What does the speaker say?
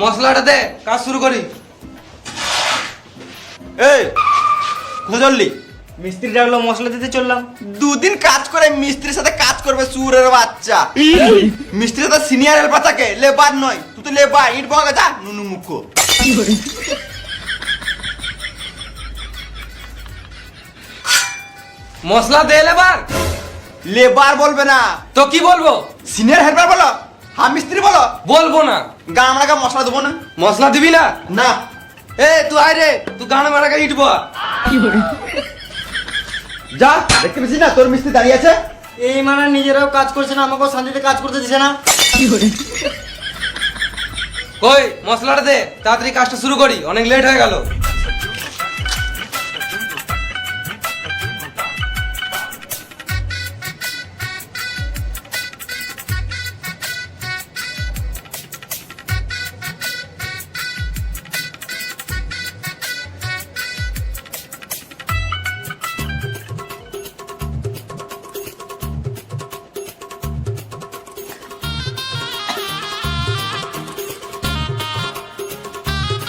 মশলাটা দে, কাজ শুরু করি। এই কোথায় চললি? মিস্ত্রি ডাকলো, মশলা দিতে চললাম। দুদিন কাজ করে মিস্ত্রির সাথে কাজ করবে সুরের বাচ্চা। মিস্ত্রির সাথে সিনিয়র হেল্পার থাকে, লেবার নয়। তুই তো লেবার, ইট বগা যা নুনু মুখ। মশলা দে লেবার। লেবার বলবে না, তো কি বলবো? সিনিয়র হেল্পার বলো, হ্যাঁ মিস্ত্রি বলো। বলবো না। গান মারাকে মশলা দেবো না। মশলা দিবি না? না। এ তুই আয় রে, তুই গান মারাকে ইট বয়া। যা, দেখতে পেয়েছিস না তোর মিস্ত্রি দাঁড়িয়ে আছে। এই মানে নিজেরাও কাজ করছে না, আমাকেও শান্তিতে কাজ করতে দিছে না। কই মশলাটা দে, তাড়াতাড়ি কাজটা শুরু করি, অনেক লেট হয়ে গেল।